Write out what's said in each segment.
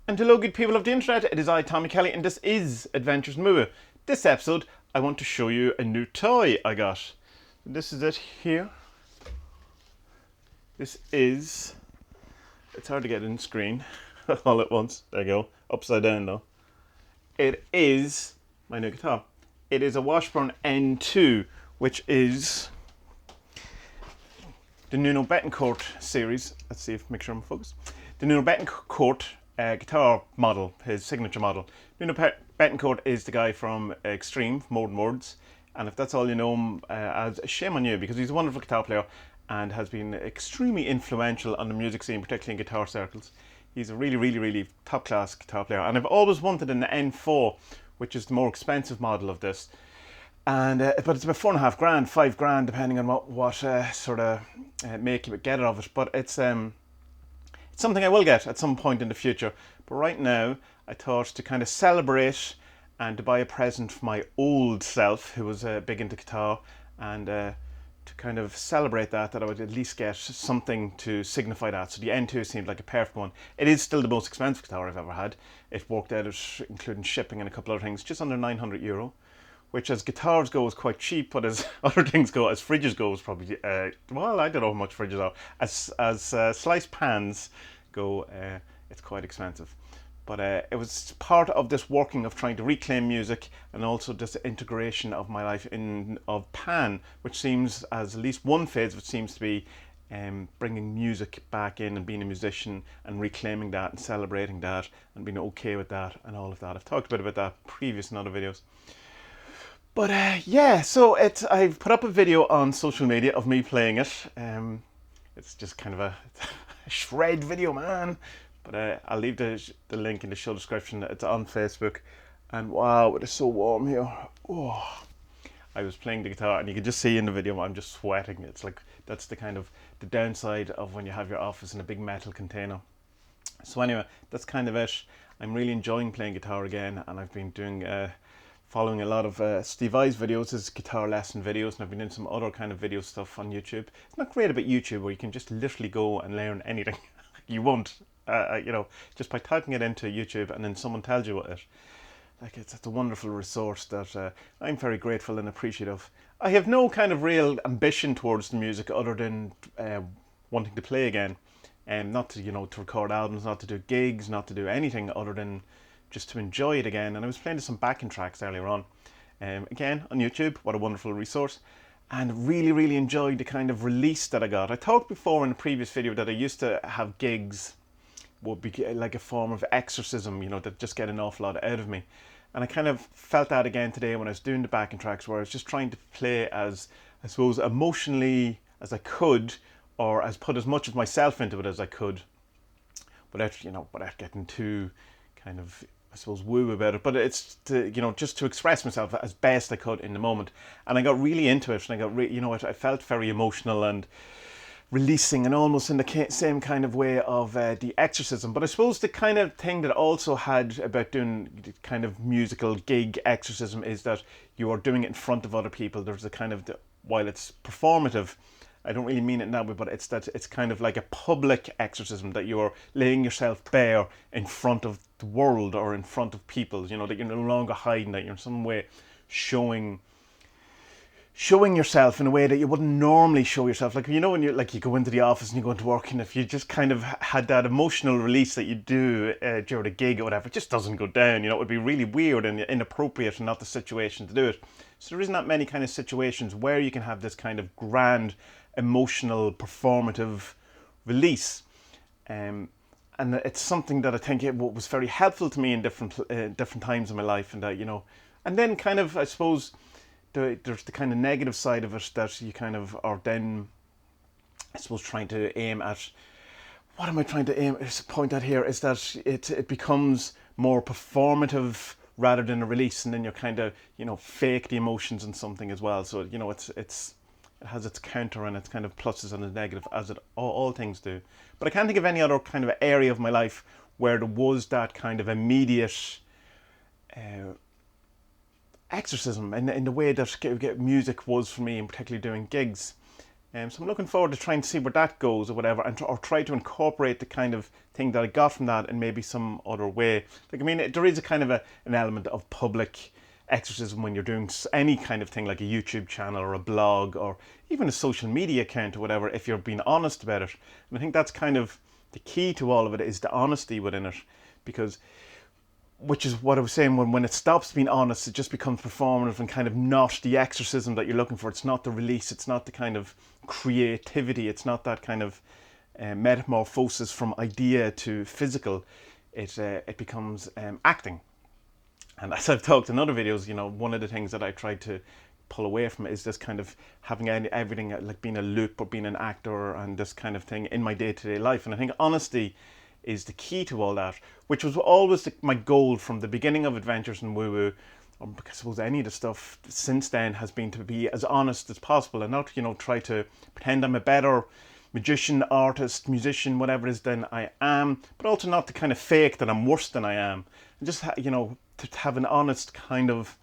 And hello good people of the internet, it is I, Tommy Kelly, and this is Adventures in Moo. This episode, I want to show you a new toy I got. This is it here. This is, it's hard to get in screen all at once. There you go, upside down though. It is my new guitar. It is a Washburn N2, which is the Nuno Betancourt series. Let's see if make sure I'm focused. The Nuno Betancourt guitar model, his signature model. Nuno Betancourt is the guy from Extreme, More Than Words, and if that's all you know him as, shame on you, because he's a wonderful guitar player and has been extremely influential on the music scene, particularly in guitar circles. He's a really top class guitar player, and I've always wanted an N4, which is the more expensive model of this. And but it's about $4.5 grand, $5 grand, depending on what sort of make you get it of it. But it's something I will get at some point in the future. But right now, I thought to kind of celebrate and to buy a present for my old self, who was big into guitar, and to kind of celebrate that I would at least get something to signify that. So the N2 seemed like a perfect one. It is still the most expensive guitar I've ever had. It worked out, including shipping and a couple of other things, just under €900. Which as guitars go is quite cheap, but as other things go, as fridges go is probably, well, I don't know how much fridges are. As sliced pans go, it's quite expensive. But it was part of this working of trying to reclaim music, and also this integration of my life of pan, which seems, as at least one phase of it seems to be bringing music back in and being a musician and reclaiming that and celebrating that and being okay with that and all of that. I've talked a bit about that previous in other videos. But yeah, so I've put up a video on social media of me playing it. It's just kind of a shred video, man. But I'll leave the link in the show description. It's on Facebook. And wow, it is so warm here. Oh, I was playing the guitar, and you can just see in the video I'm just sweating. It's like, that's the kind of the downside of when you have your office in a big metal container. So anyway, that's kind of it. I'm really enjoying playing guitar again, and I've been doing following a lot of Steve Vai's videos, his guitar lesson videos, and I've been doing some other kind of video stuff on YouTube. It's not great about YouTube where you can just literally go and learn anything. You won't, you know, just by typing it into YouTube and then someone tells you what it. Like it's a wonderful resource that I'm very grateful and appreciative. I have no kind of real ambition towards the music other than wanting to play again, and not to, you know, to record albums, not to do gigs, not to do anything other than just to enjoy it again. And I was playing some backing tracks earlier on, again on YouTube. What a wonderful resource, and really enjoyed the kind of release that I got. I talked before in a previous video that I used to have gigs would be like a form of exorcism, you know, that just get an awful lot out of me. And I kind of felt that again today when I was doing the backing tracks, where I was just trying to play as, I suppose, emotionally as I could, or as put as much of myself into it as I could, without, you know, without getting too kind of, I suppose, woo about it. But it's to, you know, just to express myself as best I could in the moment. And I got really into it, and I got you know, I felt very emotional and releasing, and almost in the same kind of way of the exorcism. But I suppose the kind of thing that I also had about doing the kind of musical gig exorcism is that you are doing it in front of other people. There's a kind of, while it's performative, I don't really mean it that way, but it's that it's kind of like a public exorcism, that you're laying yourself bare in front of the world or in front of people, you know, that you're no longer hiding, that you're in some way showing yourself in a way that you wouldn't normally show yourself. Like, you know, when you go into the office and you go into work, and if you just kind of had that emotional release that you do during a gig or whatever, it just doesn't go down, you know. It would be really weird and inappropriate and not the situation to do it. So there isn't that many kind of situations where you can have this kind of grand emotional performative release, and it's something that I think it was very helpful to me in different times in my life. And you know, and then kind of, I suppose, there's the kind of negative side of it that you kind of are then, I suppose, trying to aim at. What am I trying to point at here is that it becomes more performative rather than a release, and then you're kind of, you know, fake the emotions and something as well. So, you know, it has its counter and its kind of pluses and its negative, as it all things do. But I can't think of any other kind of area of my life where there was that kind of immediate exorcism in the way that music was for me, and particularly doing gigs. So I'm looking forward to trying to see where that goes or whatever, or try to incorporate the kind of thing that I got from that in maybe some other way. Like, I mean, there is a kind of an element of public exorcism when you're doing any kind of thing like a YouTube channel or a blog or even a social media account or whatever, if you're being honest about it. And I think that's kind of the key to all of it, is the honesty within it, because which is what I was saying, when it stops being honest, it just becomes performative and kind of not the exorcism that you're looking for. It's not the release, it's not the kind of creativity, it's not that kind of metamorphosis from idea to physical. It becomes acting. And as I've talked in other videos, you know, one of the things that I tried to pull away from it is this kind of having everything like being a loop or being an actor and this kind of thing in my day-to-day life. And I think honesty is the key to all that, which was always my goal from the beginning of Adventures in Woo Woo, or I suppose any of the stuff since then, has been to be as honest as possible and not, you know, try to pretend I'm a better magician, artist, musician, whatever it is than I am, but also not to kind of fake that I'm worse than I am, and just you know, to have an honest kind of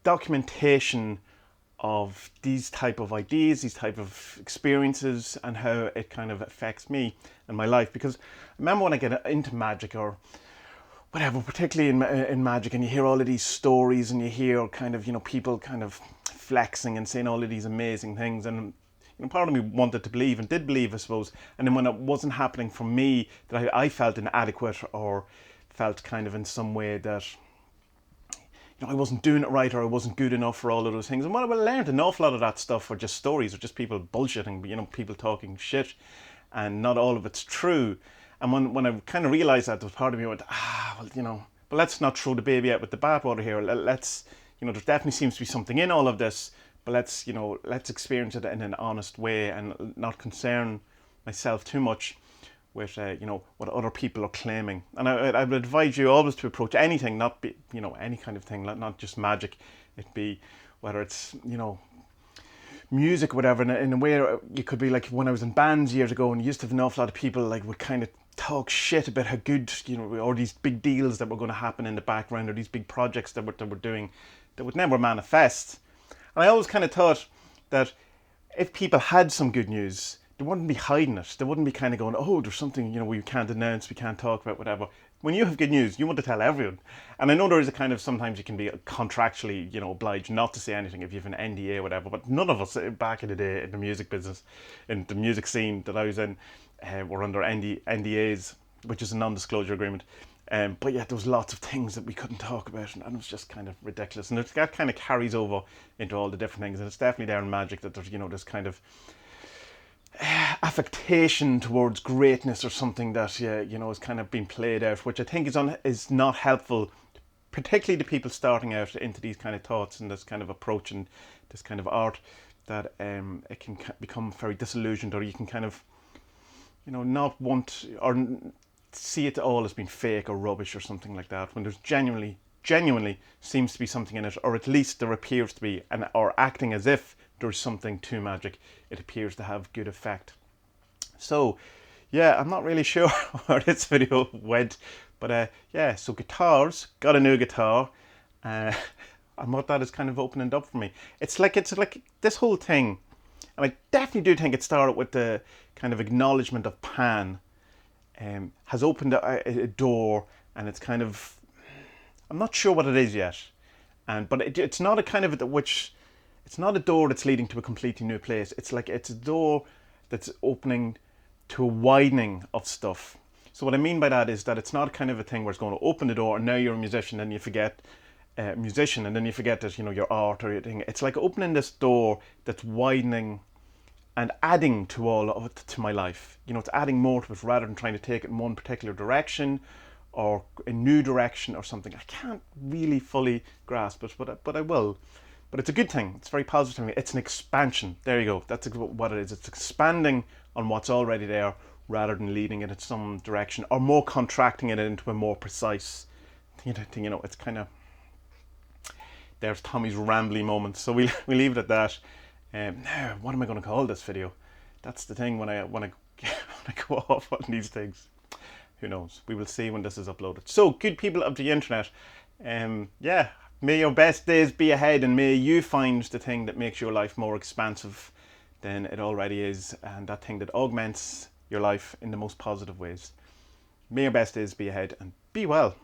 documentation of these type of ideas, these type of experiences, and how it kind of affects me and my life. Because I remember when I get into magic or whatever, particularly in magic, and you hear all of these stories and you hear kind of, you know, people kind of flexing and saying all of these amazing things, and you know, part of me wanted to believe and did believe, I suppose. And then when it wasn't happening for me, that I felt inadequate or felt kind of in some way that, you know, I wasn't doing it right or I wasn't good enough for all of those things. And what I learned, an awful lot of that stuff were just stories, or just people bullshitting, you know, people talking shit, and not all of it's true. And when I kind of realised that, there was part of me went, well, you know, but let's not throw the baby out with the bathwater here. Let's, you know, there definitely seems to be something in all of this, but let's, you know, let's experience it in an honest way and not concern myself too much with, you know, what other people are claiming. And I would advise you always to approach anything, not be, you know, any kind of thing, not just magic. It be, whether it's, you know, music, whatever, in a way you could be like, when I was in bands years ago, and you used to have an awful lot of people like would kind of talk shit about how good, you know, or these big deals that were going to happen in the background, or these big projects that we're doing that would never manifest. And I always kind of thought that if people had some good news, they wouldn't be hiding it. They wouldn't be kind of going, oh, there's something, you know, we can't announce, we can't talk about, whatever. When you have good news, you want to tell everyone. And I know there is a kind of, sometimes you can be contractually, you know, obliged not to say anything if you have an NDA or whatever, but none of us back in the day in the music business, in the music scene that I was in, were under NDAs, which is a non-disclosure agreement. But yeah, there was lots of things that we couldn't talk about, and it was just kind of ridiculous. And that kind of carries over into all the different things. And it's definitely there in magic that there's, you know, this kind of affectation towards greatness or something that, you know, is kind of being played out, which I think is not helpful, particularly to people starting out into these kind of thoughts and this kind of approach and this kind of art, that it can become very disillusioned, or you can kind of, you know, not want or see it all as being fake or rubbish or something like that, when there's genuinely seems to be something in it, or at least there appears to be, and or acting as if there's something to magic, it appears to have good effect. So yeah, I'm not really sure where this video went, but yeah, so guitars, got a new guitar, and what that is kind of opening up for me. It's like this whole thing, and I definitely do think it started with the kind of acknowledgement of Pan, has opened a door, and it's kind of, I'm not sure what it is yet, but it's not a kind of it's not a door that's leading to a completely new place. It's like it's a door that's opening to a widening of stuff. So what I mean by that is that it's not kind of a thing where it's going to open the door and now you're a musician and you forget musician, and then you forget that, you know, your art or your thing. It's like opening this door that's widening and adding to all of it, to my life. You know, it's adding more to it rather than trying to take it in one particular direction or a new direction or something. I can't really fully grasp it, but I will. But it's a good thing. It's very positive. It's an expansion. There you go. That's what it is. It's expanding on what's already there rather than leading it in some direction, or more contracting it into a more precise thing. You know, it's kind of, there's Tommy's rambly moment. So we leave it at that. Now, what am I going to call this video? That's the thing when I go off on these things. Who knows? We will see when this is uploaded. So, good people of the internet, yeah, may your best days be ahead, and may you find the thing that makes your life more expansive than it already is, and that thing that augments your life in the most positive ways. May your best days be ahead, and be well.